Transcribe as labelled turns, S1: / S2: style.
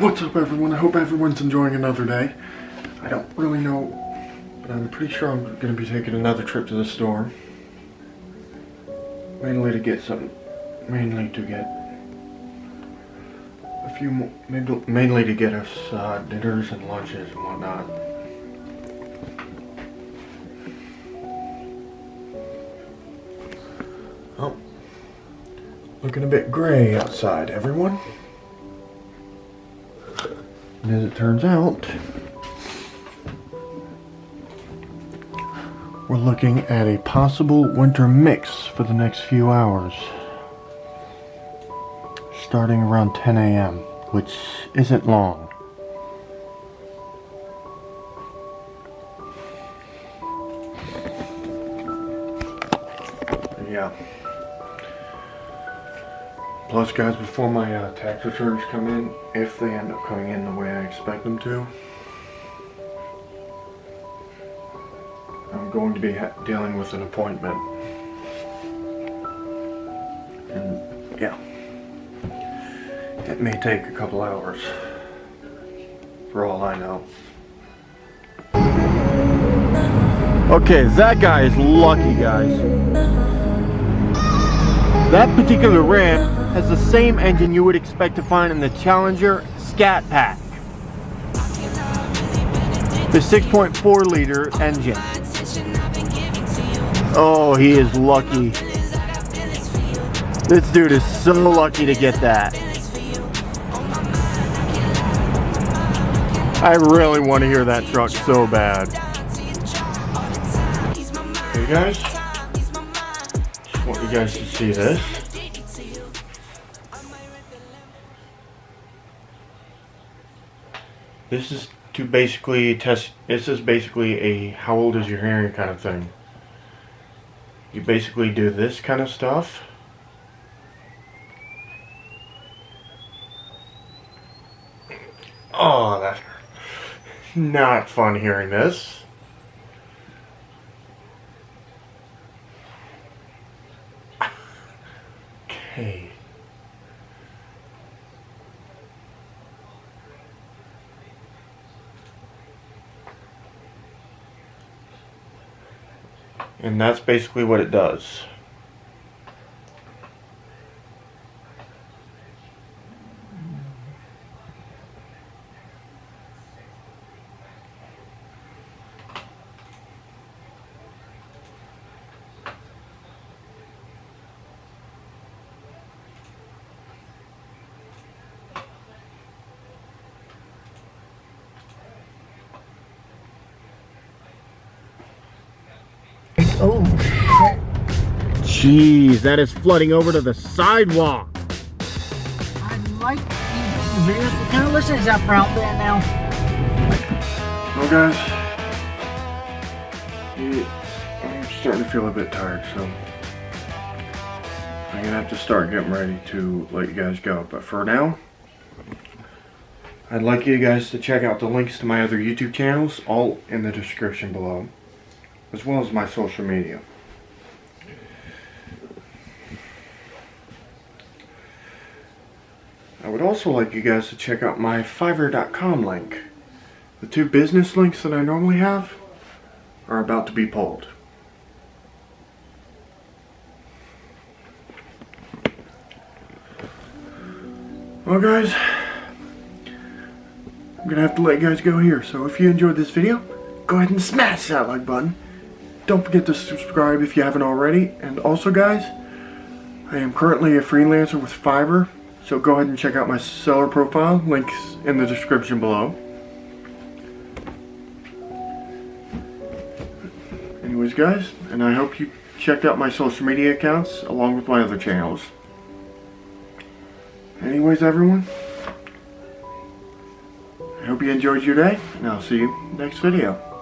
S1: What's up, everyone? I hope everyone's enjoying another day. I don't really know, but I'm pretty sure I'm going to be taking another trip to the store. Mainly to get a few more, mainly to get us dinners and lunches and whatnot. Oh, looking a bit gray outside, everyone. And as it turns out, we're looking at a possible winter mix for the next few hours, starting around 10 a.m., which isn't long. Yeah. Plus, guys, before my tax returns come in, if they end up coming in the way I expect them to, I'm going to be dealing with an appointment. And yeah, it may take a couple hours, for all I know. Okay, that guy is lucky, guys. That particular Ram has the same engine you would expect to find in the Challenger Scat Pack. The 6.4 liter engine. Oh, he is lucky. This dude is so lucky to get that. I really want to hear that truck so bad. Hey guys, just want you guys to see this. This is to basically test, this is basically a how old is your hearing kind of thing. You basically do this kind of stuff. Oh, that's not fun hearing this. Okay. And that's basically what it does.
S2: Oh, shit.
S1: Jeez, that is flooding over to the sidewalk.
S2: I like these videos. What kind of listeners out for out there now?
S1: Well, guys, I'm starting to feel a bit tired, so I'm gonna have to start getting ready to let you guys go. But for now, I'd like you guys to check out the links to my other YouTube channels, all in the description below, as well as my social media. I would also like you guys to check out my Fiverr.com link. The two business links that I normally have are about to be pulled. Well, guys, I'm gonna have to let you guys go here. So if you enjoyed this video, go ahead and smash that like button. Don't forget to subscribe if you haven't already. And also, guys, I am currently a freelancer with Fiverr, so go ahead and check out my seller profile. Links in the description below. Anyways, guys, and I hope you checked out my social media accounts along with my other channels. Anyways, everyone, I hope you enjoyed your day, and I'll see you next video.